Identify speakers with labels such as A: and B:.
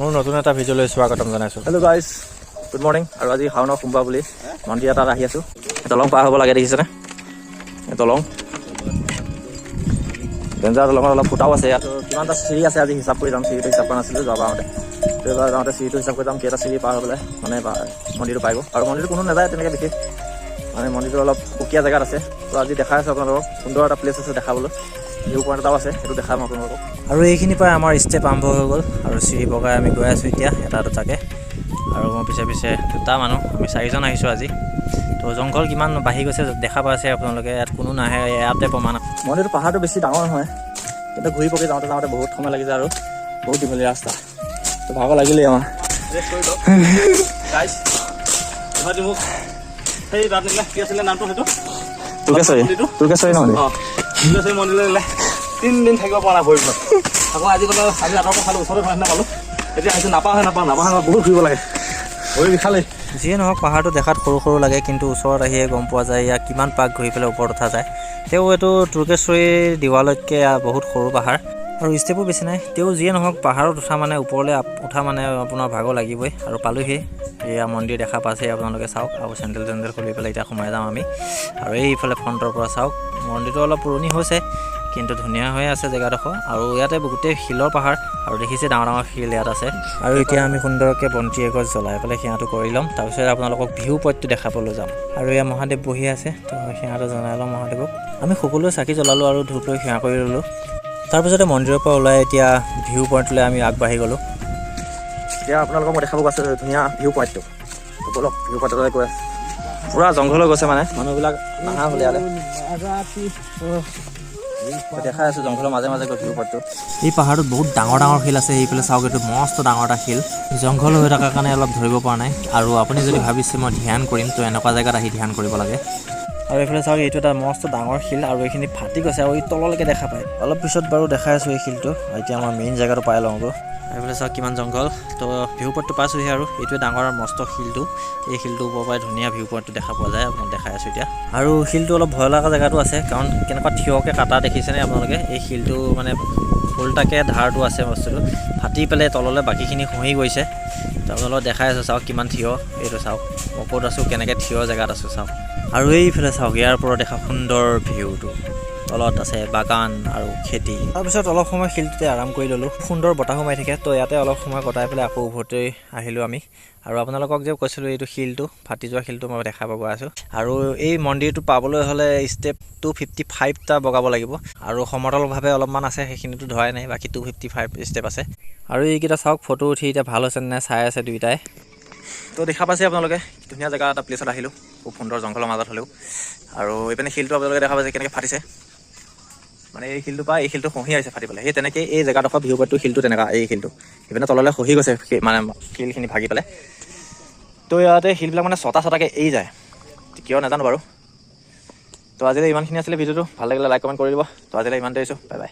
A: মোৰ নতুন এটা ভিডিঅ'লৈ স্বাগতম জনাইছোঁ।
B: Hello' guys, good morning. আৰু আজি শাওনৰ সোমবাৰ বুলি মন্দিৰ এটাত আহি আছোঁ। দলং পাৰ হ'ব লাগে, দেখিছেনে? দলং ডেঞ্জাৰ দলঙত অলপ ফুটাও আছে। ইয়াত কিমানটা চিৰি আছে আজি হিচাপ কৰি যাম। চিৰিটো হিচাপ কৰা নাছিলোঁ যোৱাবাৰ যাওঁতে। এইবাৰ যাওঁতে চিৰিটো হিচাপ কৰি যাম, কেইটা চিৰি পাৰ হৈ পেলাই মানে মন্দিৰটো পাই গ'ল। আৰু মন্দিৰটো কোনো নাযায় তেনেকৈ বিশেষ, মানে মন্দিৰটো অলপ সুকীয়া জেগাত আছে। তো আজি দেখাই আছোঁ আপোনালোকক, সুন্দৰ এটা প্লেচ আছে দেখাবলৈ। ভিউ পইণ্ট এটাও আছে, সেইটো দেখাম আপোনালোকক।
A: আৰু এইখিনিৰ পৰা আমাৰ ষ্টেপ আৰম্ভ হৈ গ'ল আৰু চিৰি বগাই আমি গৈ আছোঁ এতিয়া এটা দুটাকৈ। আৰু মোৰ পিছে পিছে দুটা মানুহ, আমি 4জন আহিছোঁ আজি। তো জংঘল কিমান বাঢ়ি গৈছে দেখা পাইছে আপোনালোকে, ইয়াত কোনো নাহে, ইয়াতে প্ৰমাণ।
B: মন্দিৰটো পাহাৰটো বেছি ডাঙৰ নহয়, কিন্তু ঘূৰি পকি যাওঁতে বহুত সময় লাগি যায় আৰু বহুত দীঘলীয়া ৰাস্তা। তো ভাগৰ লাগিলেই আমাৰ। তোৰকেশ্বৰী
C: মন্দিৰলৈ 3 দিন থাকিব পৰা নাই ভৰিত। আকৌ আজি ৰাতিৰ পৰা খালোঁ, ওচৰতে খাই নাপালোঁ। এতিয়া আহিছোঁ, নাপাওঁ বহুত ঘূৰিব লাগে, ভৰি বিষালেই।
A: যিয়ে নহওক পাহাৰটো দেখাত সৰু সৰু লাগে, কিন্তু ওচৰত আহিয়ে গম পোৱা যায় ইয়াত কিমান পাক ঘূৰি পেলাই ওপৰত উঠা যায়। তেওঁ এইটো তোৰকেশ্বৰীৰ দিৱালৈকে বহুত সৰু পাহাৰ আৰু ষ্টেপো বেছি নাই। তেওঁ যিয়ে নহওক পাহাৰত উঠা মানে ওপৰলৈ উঠা মানে আপোনাৰ ভাগৰ লাগিবই। আৰু পালোহি, এয়া মন্দিৰ দেখা পাইছে আপোনালোকে, চাওক। আৰু চেণ্ডেল খুলি পেলাই এতিয়া সোমাই যাওঁ আমি। আৰু এইফালে ফ্ৰণ্টৰ পৰা চাওক, মন্দিৰটো অলপ পুৰণি হৈছে কিন্তু ধুনীয়া হৈ আছে জেগাডোখৰ। আৰু ইয়াতে গোটেই শিলৰ পাহাৰ, আৰু দেখিছে ডাঙৰ ডাঙৰ শিল ইয়াত আছে। আৰু এতিয়া আমি সুন্দৰকৈ বন্তি এগছ জ্বলাই পেলাই সেৱাটো কৰি ল'ম। তাৰপিছত আপোনালোকক ভিউ পইণ্টটো দেখাবলৈ যাম। আৰু এয়া মহাদেৱ বহি আছে, তো সেৱাটো জনাই ল'ম মহাদেৱক। আমি সকলোৱে চাকি জ্বলালোঁ আৰু ধূপ লৈ সেৱা কৰি ল'লোঁ। তাৰপিছতে মন্দিৰৰ পৰা ওলাই এতিয়া ভিউ পইণ্টলৈ আমি আগবাঢ়ি গ'লোঁ।
B: এতিয়া আপোনালোকক মই দেখাব গৈছোঁ ধুনীয়া ভিউ পইণ্টটো। বলক ভিউ পইণ্টলৈ গৈ আছে। পূৰা জংঘল হৈ গৈছে, মানে মানুহবিলাক নাহা হ'লে ইয়ালৈ। দেখাই আছোঁ জংঘলৰ মাজে মাজে গৈ ভিউ পইণ্টটো।
A: এই পাহাৰটোত বহুত ডাঙৰ ডাঙৰ শিল আছে। এইফালে চাওক, এইটো মস্ত ডাঙৰ এটা শিল। জংঘল হৈ থকাৰ কাৰণে অলপ ধৰিব পৰা নাই। আৰু আপুনি যদি ভাবিছে মই ধ্যান কৰিম, তো এনেকুৱা জেগাত আহি ধ্যান কৰিব লাগে। আৰু এইফালে চাওক, এইটো এটা মস্ত ডাঙৰ শিল, আৰু এইখিনি ফাটি গৈছে আৰু এই তললৈকে দেখা পায়। অলপ পিছত বাৰু দেখাই আছোঁ এই শিলটো। এতিয়া আমাৰ মেইন জেগাটো পাই লওঁগৈ। এইফালে চাওক কিমান জংঘল। তো ভিউ পইণ্টটো পাইছোঁহি, আৰু এইটোৱে ডাঙৰ মস্ত শিলটো। এই শিলটোৰ ওপৰৰ পৰাই ধুনীয়া ভিউ পইণ্টটো দেখা পোৱা যায়, আপোনাক দেখাই আছোঁ এতিয়া। আৰু শিলটো অলপ ভয় লগা জেগাটো আছে, কাৰণ কেনেকুৱা থিয়কৈ কাটা দেখিছেনে আপোনালোকে। এই শিলটো মানে উল্টাকৈ ধাৰটো আছে, বস্তুটো ফাটি পেলাই তললৈ বাকীখিনি খহি গৈছে। তো আপোনালোকক দেখাই আছোঁ, চাওক কিমান থিয়। এইটো চাওক, মই ক'ত আছোঁ, কেনেকৈ থিয় জেগাত আছোঁ চাওক। আৰু এইফালে চাওক, ইয়াৰ পৰা দেখা সুন্দৰ ভিউটো। তলত আছে বাগান আৰু খেতি। তাৰপিছত অলপ সময় শিলটোতে আৰাম কৰি ল'লোঁ। সুন্দৰ বতাহো মাৰি থাকে, তো ইয়াতে অলপ সময় কটাই পেলাই আকৌ উভতি আহিলোঁ আমি। আৰু আপোনালোকক যে কৈছিলোঁ এইটো শিলটো, ফাটি যোৱা শিলটো মই দেখাব গৈ আছোঁ। আৰু এই মন্দিৰটো পাবলৈ হ'লে ষ্টেপ 255টা বগাব লাগিব। আৰু সমতলভাৱে অলপমান আছে, সেইখিনিতো ধৰাই নাই, বাকী 255 ষ্টেপ আছে। আৰু এইকেইটা চাওক, ফটো উঠি এতিয়া ভাল হৈছে নে চাই আছে দুয়োটাই।
B: তো দেখা পাইছে আপোনালোকে, ধুনীয়া জেগা এটা প্লেচত আহিলোঁ, খুব সুন্দৰ জংঘলৰ মাজত হ'লেও। আৰু এইপিনে শিলটো আপোনালোকে দেখা পাইছে কেনেকৈ ফাটিছে, মানে এই শিলটো পৰা এই শিলটো খহি আহিছে ফাটি পেলাই। সেই তেনেকৈ এই জেগাডোখৰ ভিউ পইণ্টটো শিলটো তেনেকুৱা, এই শিলটো সেইপিনে তললৈ খহি গৈছে, মানে শিলখিনি ভাগি পেলাই। তো ইয়াতে শিলবিলাক মানে ছটাকৈ এৰি যায়, কিয় নাজানো বাৰু। তো আজিলৈ ইমানখিনি আছিলে ভিডিঅ'টো। ভাল লাগিলে লাইক কমেণ্ট কৰি দিব। তো আজিলৈ ইমানতে আহিছোঁ, বাই বাই।